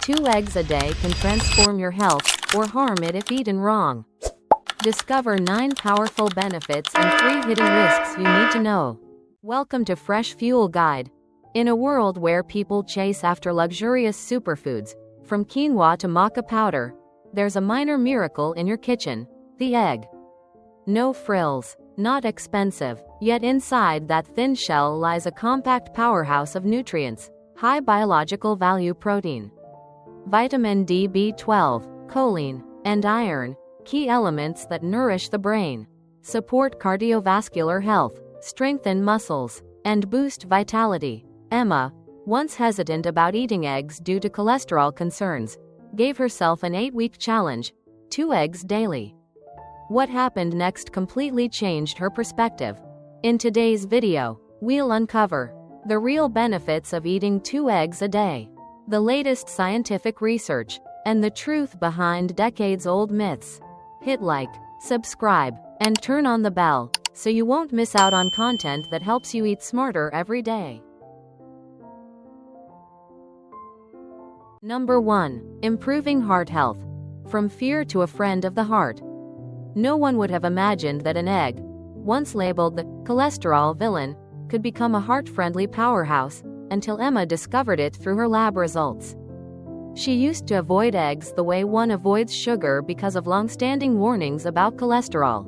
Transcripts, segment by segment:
2 eggs a day can transform your health, or harm it if eaten wrong. Discover 9 powerful benefits and 3 hidden risks you need to know. Welcome to FreshFuel Guide. In a world where people chase after luxurious superfoods, from quinoa to maca powder, there's a minor miracle in your kitchen: the egg. No frills, not expensive, yet inside that thin shell lies a compact powerhouse of nutrients: high biological value protein, vitamin D, B12, choline, and iron, key elements that nourish the brain, support cardiovascular health, strengthen muscles, and boost vitality. Emma, once hesitant about eating eggs due to cholesterol concerns, gave herself an 8-week challenge: 2 eggs daily. What happened next completely changed her perspective. In today's video, we'll uncover the real benefits of eating 2 eggs a day, the latest scientific research, and the truth behind decades-old myths. Hit like, subscribe, and turn on the bell so you won't miss out on content that helps you eat smarter every day. Number 1. Improving heart health. From fear to a friend of the heart. No one would have imagined that an egg, once labeled the cholesterol villain, could become a heart-friendly powerhouse, until Emma discovered it through her lab results. She used to avoid eggs the way one avoids sugar because of long-standing warnings about cholesterol.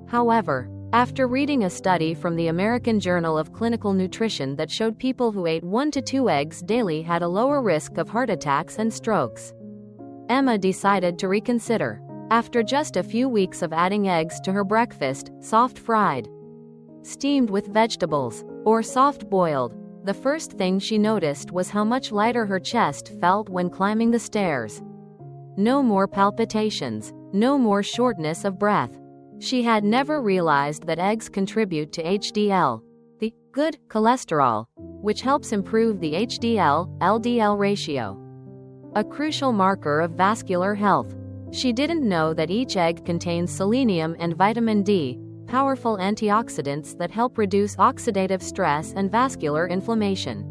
However, after reading a study from the American Journal of Clinical Nutrition that showed people who ate 1 to 2 eggs daily had a lower risk of heart attacks and strokes, Emma decided to reconsider. After just a few weeks of adding eggs to her breakfast, soft-fried, steamed with vegetables, or soft-boiled, the first thing she noticed was how much lighter her chest felt when climbing the stairs. No more palpitations, no more shortness of breath. She had never realized that eggs contribute to HDL, the good cholesterol, which helps improve the HDL-LDL ratio, a crucial marker of vascular health. She didn't know that each egg contains selenium and vitamin D, powerful antioxidants that help reduce oxidative stress and vascular inflammation.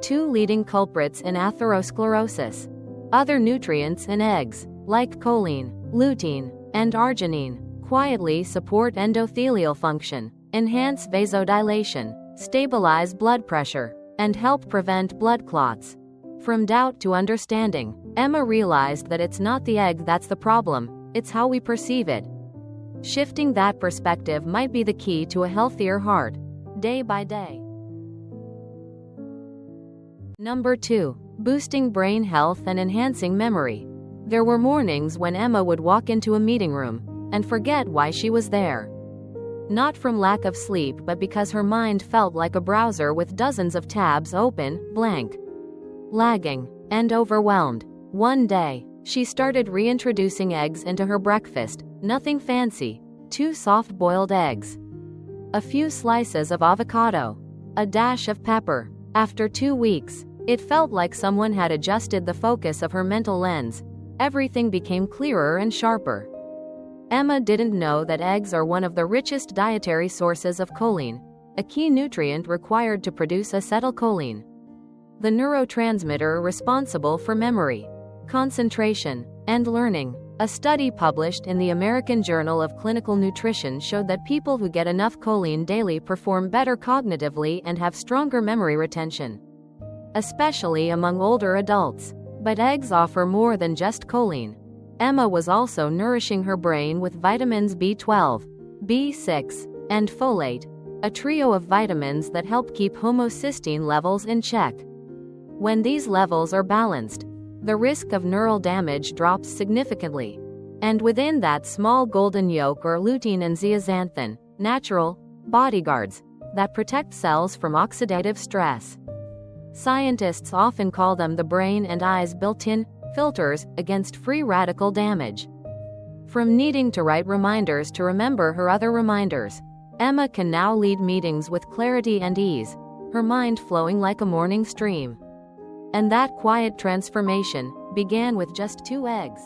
2 leading culprits in atherosclerosis. Other nutrients in eggs, like choline, lutein, and arginine, quietly support endothelial function, enhance vasodilation, stabilize blood pressure, and help prevent blood clots. From doubt to understanding, Emma realized that it's not the egg that's the problem, it's how we perceive it. Shifting that perspective might be the key to a healthier heart, day by day. Number 2. Boosting brain health and enhancing memory. There were mornings when Emma would walk into a meeting room and forget why she was there. Not from lack of sleep, but because her mind felt like a browser with dozens of tabs open, blank, lagging, and overwhelmed. One day, she started reintroducing eggs into her breakfast. Nothing fancy: 2 soft-boiled eggs, a few slices of avocado, a dash of pepper. After 2 weeks, it felt like someone had adjusted the focus of her mental lens. Everything became clearer and sharper. Emma didn't know that eggs are one of the richest dietary sources of choline, a key nutrient required to produce acetylcholine, the neurotransmitter responsible for memory, concentration, and learning. A study published in the American Journal of Clinical Nutrition showed that people who get enough choline daily perform better cognitively and have stronger memory retention, especially among older adults. But eggs offer more than just choline. Emma was also nourishing her brain with vitamins B12, B6, and folate, a trio of vitamins that help keep homocysteine levels in check. When these levels are balanced, the risk of neural damage drops significantly. And within that small golden yolk are lutein and zeaxanthin, natural bodyguards that protect cells from oxidative stress. Scientists often call them the brain and eye's built-in filters against free radical damage. From needing to write reminders to remember her other reminders, Emma can now lead meetings with clarity and ease, her mind flowing like a morning stream. And that quiet transformation began with just 2 eggs.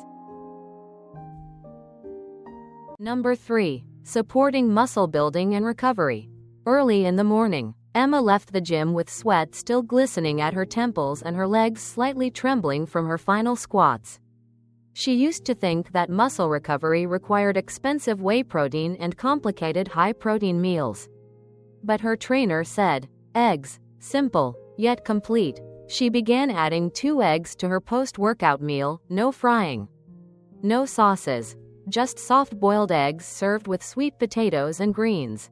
Number 3. Supporting muscle building and recovery. Early in the morning, Emma left the gym with sweat still glistening at her temples and her legs slightly trembling from her final squats. She used to think that muscle recovery required expensive whey protein and complicated high-protein meals. But her trainer said, eggs, simple, yet complete. She began adding 2 eggs to her post-workout meal, no frying. No sauces, just soft-boiled eggs served with sweet potatoes and greens.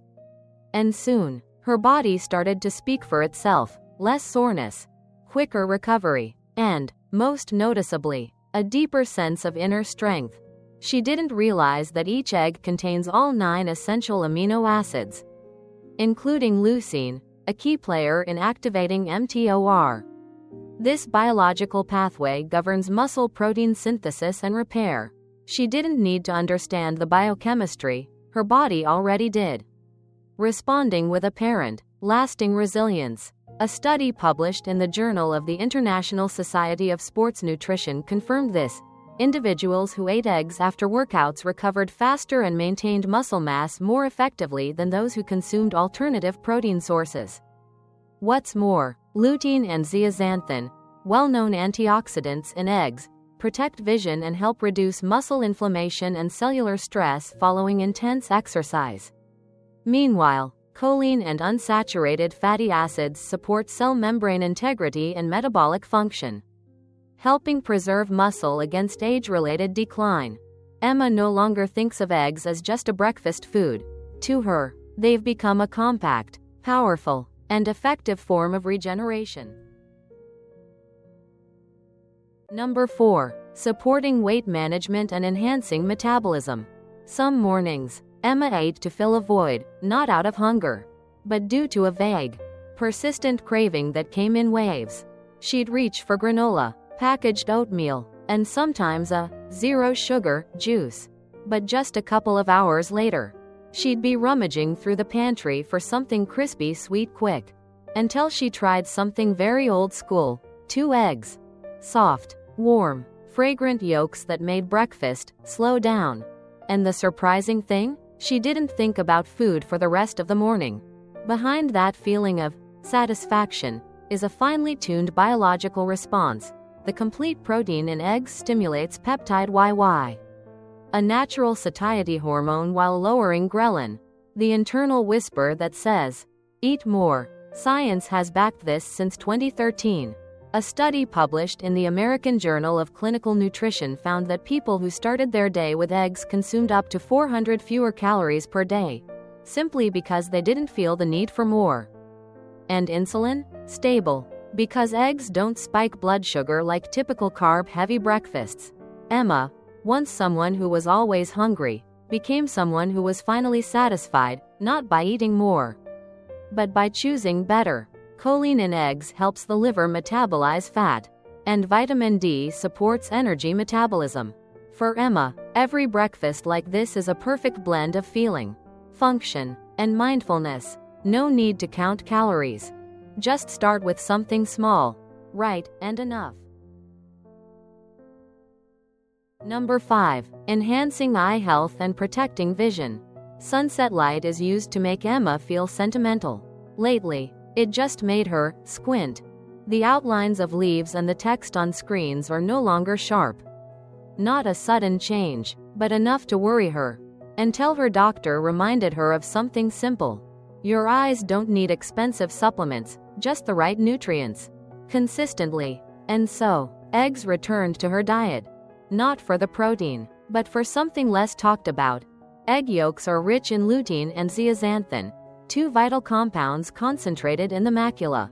And soon, her body started to speak for itself, less soreness, quicker recovery, and, most noticeably, a deeper sense of inner strength. She didn't realize that each egg contains all 9 essential amino acids, including leucine, a key player in activating mTOR. This biological pathway governs muscle protein synthesis and repair. She didn't need to understand the biochemistry, her body already did. Responding with apparent, lasting resilience. A study published in the Journal of the International Society of Sports Nutrition confirmed this. Individuals who ate eggs after workouts recovered faster and maintained muscle mass more effectively than those who consumed alternative protein sources. What's more, lutein and zeaxanthin, well-known antioxidants in eggs, protect vision and help reduce muscle inflammation and cellular stress following intense exercise. Meanwhile, choline and unsaturated fatty acids support cell membrane integrity and metabolic function, helping preserve muscle against age-related decline. Emma no longer thinks of eggs as just a breakfast food. To her, they've become a compact, powerful, and effective form of regeneration. Number 4. Supporting weight management and enhancing metabolism. Some mornings, Emma ate to fill a void, not out of hunger, but due to a vague, persistent craving that came in waves. She'd reach for granola, packaged oatmeal, and sometimes a zero-sugar juice. But just a couple of hours later, she'd be rummaging through the pantry for something crispy sweet quick. Until she tried something very old school, 2 eggs. Soft, warm, fragrant yolks that made breakfast slow down. And the surprising thing? She didn't think about food for the rest of the morning. Behind that feeling of satisfaction is a finely tuned biological response. The complete protein in eggs stimulates peptide YY, a natural satiety hormone, while lowering ghrelin, the internal whisper that says, eat more. Science has backed this since 2013. A study published in the American Journal of Clinical Nutrition found that people who started their day with eggs consumed up to 400 fewer calories per day, simply because they didn't feel the need for more. And insulin? Stable, because eggs don't spike blood sugar like typical carb-heavy breakfasts. Emma, once someone who was always hungry, became someone who was finally satisfied, not by eating more, but by choosing better. Choline in eggs helps the liver metabolize fat, and vitamin D supports energy metabolism. For Emma, every breakfast like this is a perfect blend of feeling, function, and mindfulness. No need to count calories. Just start with something small, right, and enough. Number 5. Enhancing eye health and protecting vision. Sunset light is used to make Emma feel sentimental. Lately, it just made her squint. The outlines of leaves and the text on screens are no longer sharp. Not a sudden change, but enough to worry her, until her doctor reminded her of something simple. Your eyes don't need expensive supplements, just the right nutrients, consistently. And so, eggs returned to her diet. Not for the protein, but for something less talked about. Egg yolks are rich in lutein and zeaxanthin, 2 vital compounds concentrated in the macula,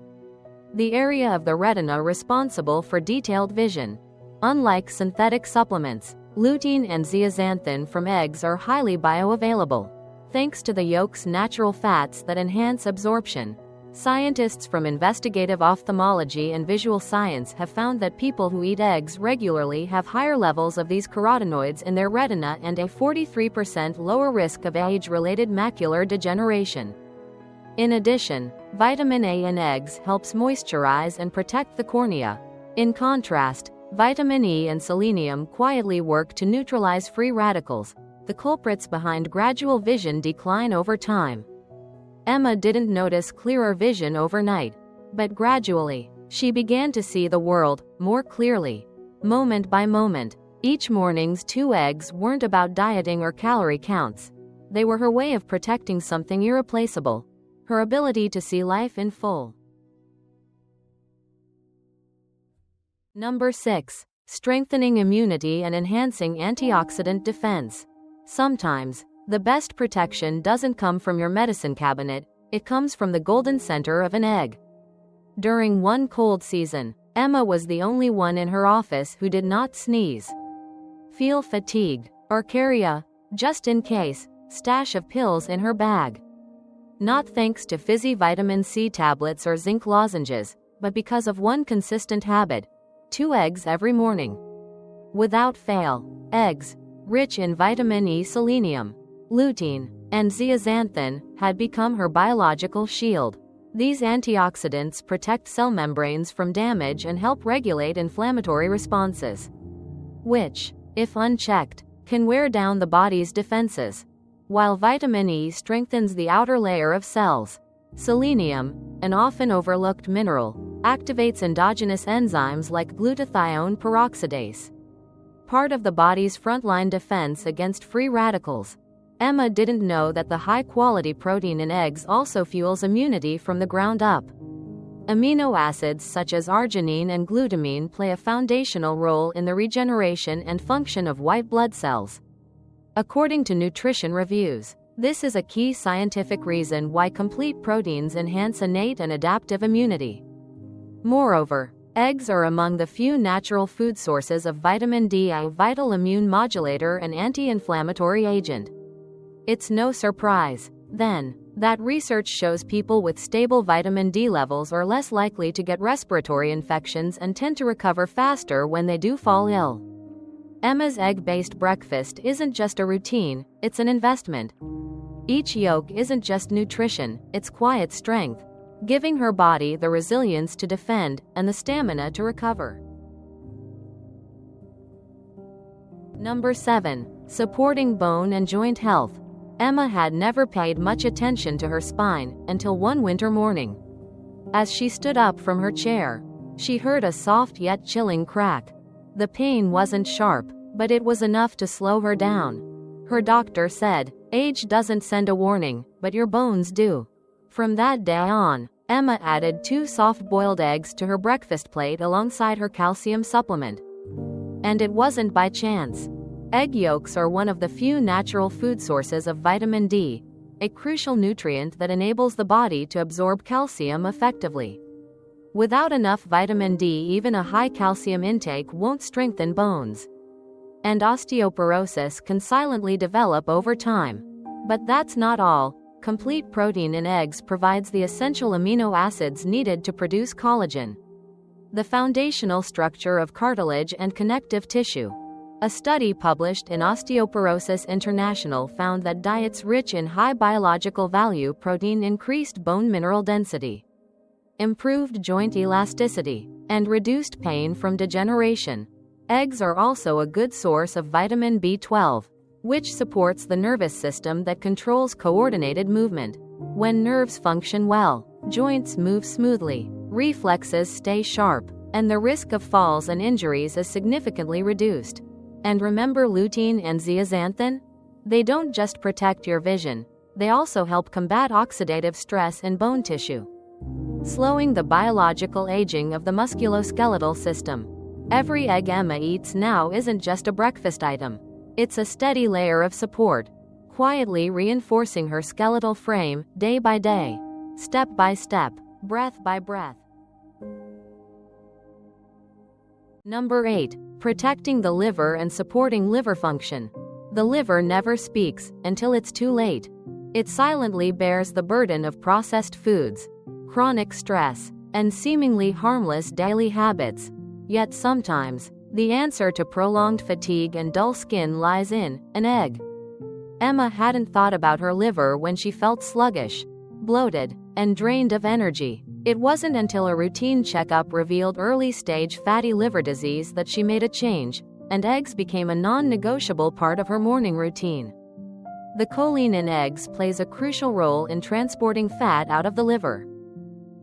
the area of the retina responsible for detailed vision. Unlike synthetic supplements, lutein and zeaxanthin from eggs are highly bioavailable, thanks to the yolk's natural fats that enhance absorption. Scientists from investigative ophthalmology and visual science have found that people who eat eggs regularly have higher levels of these carotenoids in their retina and a 43% lower risk of age-related macular degeneration. In addition, vitamin A in eggs helps moisturize and protect the cornea. In contrast, vitamin E and selenium quietly work to neutralize free radicals, the culprits behind gradual vision decline over time. Emma didn't notice clearer vision overnight, but gradually, she began to see the world more clearly. Moment by moment, each morning's 2 eggs weren't about dieting or calorie counts. They were her way of protecting something irreplaceable, her ability to see life in full. Number 6. Strengthening immunity and enhancing antioxidant defense. Sometimes, the best protection doesn't come from your medicine cabinet, it comes from the golden center of an egg. During one cold season, Emma was the only one in her office who did not sneeze, feel fatigued, or carry a, just in case, stash of pills in her bag. Not thanks to fizzy vitamin C tablets or zinc lozenges, but because of one consistent habit: 2 eggs every morning. Without fail, eggs, rich in vitamin E, selenium, lutein, and zeaxanthin, had become her biological shield. These antioxidants protect cell membranes from damage and help regulate inflammatory responses, which, if unchecked, can wear down the body's defenses. While vitamin E strengthens the outer layer of cells, selenium, an often overlooked mineral, activates endogenous enzymes like glutathione peroxidase, part of the body's frontline defense against free radicals. Emma didn't know that the high-quality protein in eggs also fuels immunity from the ground up. Amino acids such as arginine and glutamine play a foundational role in the regeneration and function of white blood cells. According to nutrition reviews, this is a key scientific reason why complete proteins enhance innate and adaptive immunity. Moreover, eggs are among the few natural food sources of vitamin D, a vital immune modulator and anti-inflammatory agent. It's no surprise, then, that research shows people with stable vitamin D levels are less likely to get respiratory infections and tend to recover faster when they do fall ill. Emma's egg-based breakfast isn't just a routine, it's an investment. Each yolk isn't just nutrition, it's quiet strength, giving her body the resilience to defend and the stamina to recover. Number 7. Supporting bone and joint health. Emma had never paid much attention to her spine until one winter morning. As she stood up from her chair, she heard a soft yet chilling crack. The pain wasn't sharp, but it was enough to slow her down. Her doctor said, "Age doesn't send a warning, but your bones do." From that day on, Emma added 2 soft-boiled eggs to her breakfast plate alongside her calcium supplement. And it wasn't by chance. Egg yolks are one of the few natural food sources of vitamin D, a crucial nutrient that enables the body to absorb calcium effectively. Without enough vitamin D, even a high calcium intake won't strengthen bones, and osteoporosis can silently develop over time. But that's not all. Complete protein in eggs provides the essential amino acids needed to produce collagen, the foundational structure of cartilage and connective tissue. A study published in Osteoporosis International found that diets rich in high biological value protein increased bone mineral density, improved joint elasticity, and reduced pain from degeneration. Eggs are also a good source of vitamin B12, which supports the nervous system that controls coordinated movement. When nerves function well, joints move smoothly, reflexes stay sharp, and the risk of falls and injuries is significantly reduced. And remember lutein and zeaxanthin? They don't just protect your vision, they also help combat oxidative stress in bone tissue, slowing the biological aging of the musculoskeletal system. Every egg Emma eats now isn't just a breakfast item. It's a steady layer of support, quietly reinforcing her skeletal frame, day by day, step by step, breath by breath. Number 8. Protecting the liver and supporting liver function. The liver never speaks until it's too late. It silently bears the burden of processed foods, chronic stress, and seemingly harmless daily habits. Yet sometimes, the answer to prolonged fatigue and dull skin lies in an egg. Emma hadn't thought about her liver when she felt sluggish, bloated, and drained of energy. It wasn't until a routine checkup revealed early-stage fatty liver disease that she made a change, and eggs became a non-negotiable part of her morning routine. The choline in eggs plays a crucial role in transporting fat out of the liver,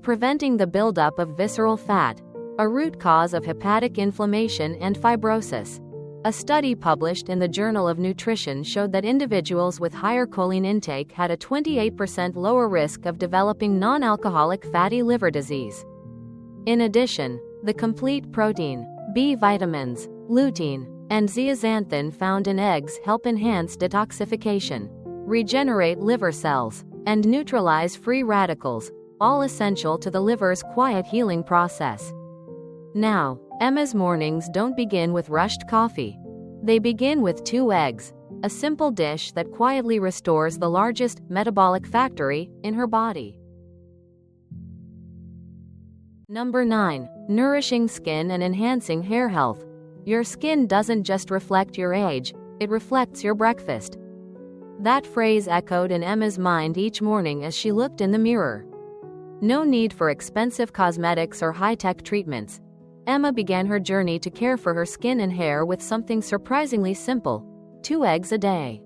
preventing the buildup of visceral fat, a root cause of hepatic inflammation and fibrosis. A study published in the Journal of Nutrition showed that individuals with higher choline intake had a 28% lower risk of developing non-alcoholic fatty liver disease. In addition, the complete protein, B vitamins, lutein, and zeaxanthin found in eggs help enhance detoxification, regenerate liver cells, and neutralize free radicals, all essential to the liver's quiet healing process. Now, Emma's mornings don't begin with rushed coffee. They begin with 2 eggs, a simple dish that quietly restores the largest metabolic factory in her body. Number 9. Nourishing skin and enhancing hair health. Your skin doesn't just reflect your age, it reflects your breakfast. That phrase echoed in Emma's mind each morning as she looked in the mirror. No need for expensive cosmetics or high-tech treatments. Emma began her journey to care for her skin and hair with something surprisingly simple: 2 eggs a day.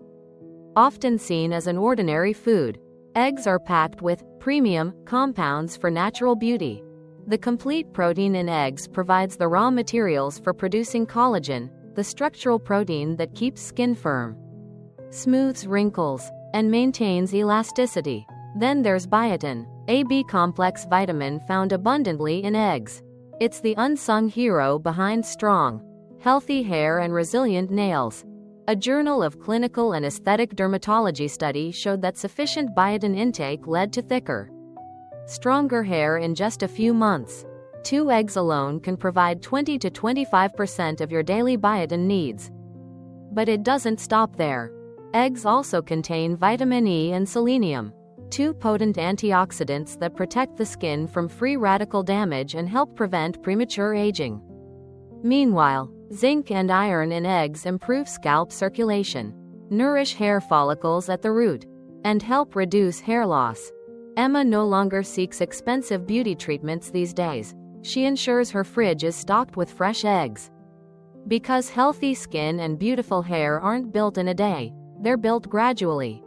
Often seen as an ordinary food, eggs are packed with premium compounds for natural beauty. The complete protein in eggs provides the raw materials for producing collagen, the structural protein that keeps skin firm, smooths wrinkles, and maintains elasticity. Then there's biotin, a B-complex vitamin found abundantly in eggs. It's the unsung hero behind strong, healthy hair and resilient nails. A Journal of Clinical and Aesthetic Dermatology study showed that sufficient biotin intake led to thicker, stronger hair in just a few months. 2 eggs alone can provide 20 to 25% of your daily biotin needs. But it doesn't stop there. Eggs also contain vitamin E and selenium, 2 potent antioxidants that protect the skin from free radical damage and help prevent premature aging. Meanwhile, zinc and iron in eggs improve scalp circulation, nourish hair follicles at the root, and help reduce hair loss. Emma no longer seeks expensive beauty treatments these days. She ensures her fridge is stocked with fresh eggs. Because healthy skin and beautiful hair aren't built in a day, they're built gradually,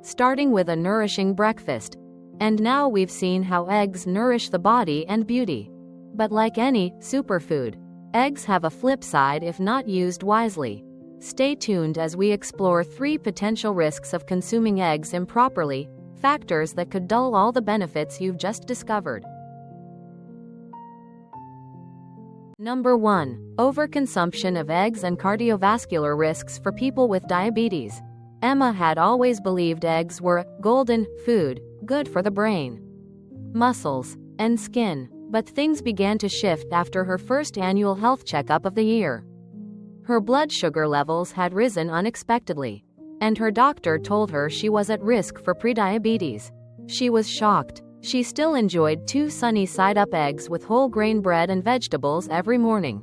starting with a nourishing breakfast. And now we've seen how eggs nourish the body and beauty. But like any superfood, eggs have a flip side if not used wisely. Stay tuned as we explore 3 potential risks of consuming eggs improperly, factors that could dull all the benefits you've just discovered. Number 1. Overconsumption of eggs and cardiovascular risks for people with diabetes. Emma had always believed eggs were a golden food, good for the brain, muscles, and skin. But things began to shift after her first annual health checkup of the year. Her blood sugar levels had risen unexpectedly, and her doctor told her she was at risk for prediabetes. She was shocked. She still enjoyed 2 sunny side-up eggs with whole grain bread and vegetables every morning.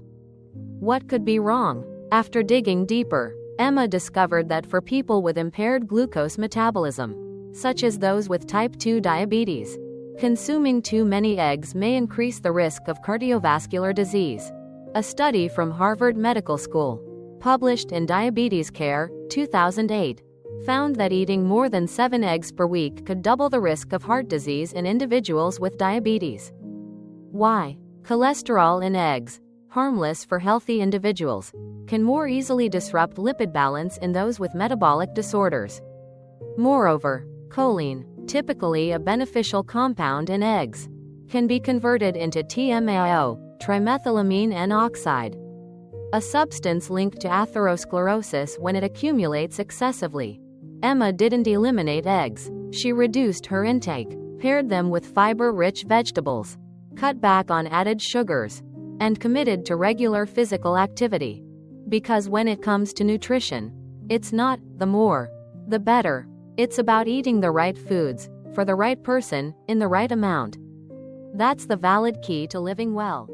What could be wrong? After digging deeper, Emma discovered that for people with impaired glucose metabolism, such as those with type 2 diabetes, consuming too many eggs may increase the risk of cardiovascular disease. A study from Harvard Medical School, published in Diabetes Care, 2008, found that eating more than 7 eggs per week could double the risk of heart disease in individuals with diabetes. Why? Cholesterol in eggs, harmless for healthy individuals, can more easily disrupt lipid balance in those with metabolic disorders. Moreover, choline, typically a beneficial compound in eggs, can be converted into TMAO, trimethylamine N-oxide, a substance linked to atherosclerosis when it accumulates excessively. Emma didn't eliminate eggs. She reduced her intake, paired them with fiber-rich vegetables, cut back on added sugars, and committed to regular physical activity. Because when it comes to nutrition, it's not the more, the better. It's about eating the right foods, for the right person, in the right amount. That's the valid key to living well.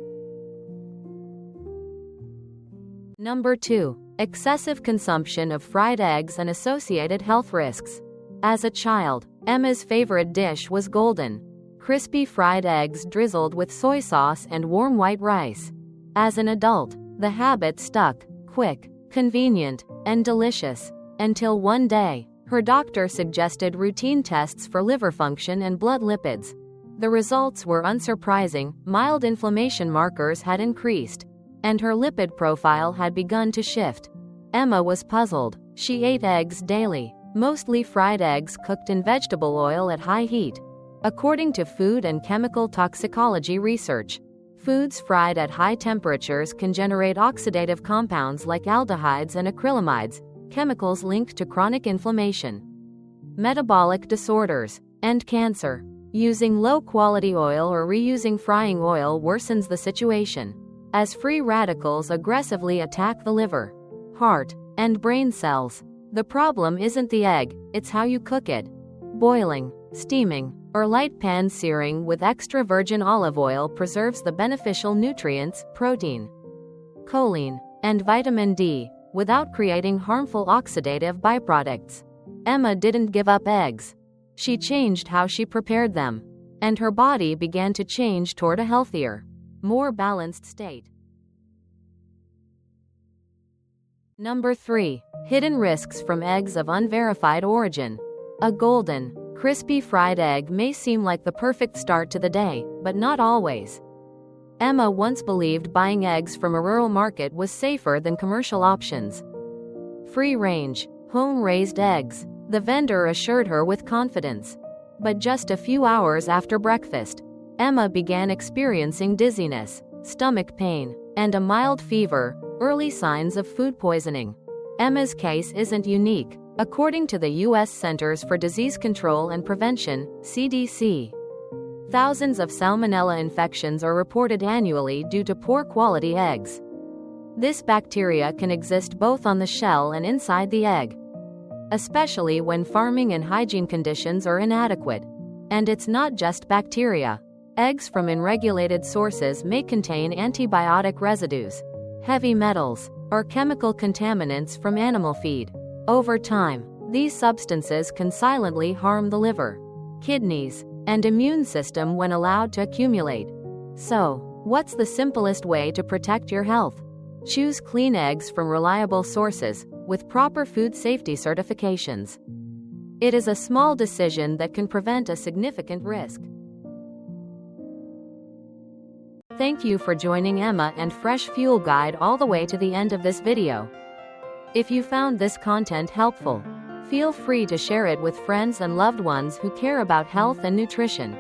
Number 2. Excessive consumption of fried eggs and associated health risks. As a child, Emma's favorite dish was golden, crispy fried eggs drizzled with soy sauce and warm white rice. As an adult, the habit stuck: quick, convenient, and delicious. Until one day, Her doctor suggested routine tests for liver function and blood lipids. The results were unsurprising. Mild inflammation markers had increased, and her lipid profile had begun to shift. Emma was puzzled. She ate eggs daily, mostly fried eggs cooked in vegetable oil at high heat. According to food and chemical toxicology research, foods fried at high temperatures can generate oxidative compounds like aldehydes and acrylamides, chemicals linked to chronic inflammation, metabolic disorders, and cancer. Using low-quality oil or reusing frying oil worsens the situation, as free radicals aggressively attack the liver, heart, and brain cells. The problem isn't the egg, it's how you cook it. Boiling, steaming, or light pan searing with extra virgin olive oil preserves the beneficial nutrients, protein, choline, and vitamin D, without creating harmful oxidative byproducts. Emma didn't give up eggs. She changed how she prepared them, and her body began to change toward a healthier, more balanced state. Number 3. Hidden risks from eggs of unverified origin. A golden, crispy fried egg may seem like the perfect start to the day, but not always. Emma once believed buying eggs from a rural market was safer than commercial options. Free-range, home-raised eggs, the vendor assured her with confidence. But just a few hours after breakfast, Emma began experiencing dizziness, stomach pain, and a mild fever, early signs of food poisoning. Emma's case isn't unique. According to the U.S. Centers for Disease Control and Prevention, CDC, thousands of salmonella infections are reported annually due to poor quality eggs. This bacteria can exist both on the shell and inside the egg, especially when farming and hygiene conditions are inadequate. And it's not just bacteria. Eggs from unregulated sources may contain antibiotic residues, heavy metals, or chemical contaminants from animal feed. Over time, these substances can silently harm the liver, kidneys, and immune system when allowed to accumulate. So, what's the simplest way to protect your health? Choose clean eggs from reliable sources, with proper food safety certifications. It is a small decision that can prevent a significant risk. Thank you for joining Emma and FreshFuel Guide all the way to the end of this video. If you found this content helpful, feel free to share it with friends and loved ones who care about health and nutrition.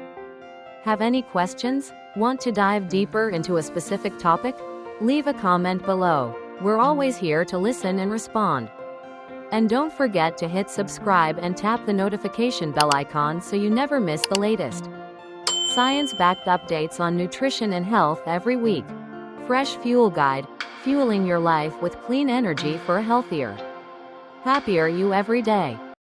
Have any questions? Want to dive deeper into a specific topic? Leave a comment below. We're always here to listen and respond. And don't forget to hit subscribe and tap the notification bell icon so you never miss the latest science-backed updates on nutrition and health every week. FreshFuel Guide, fueling your life with clean energy for a healthier, happier you every day.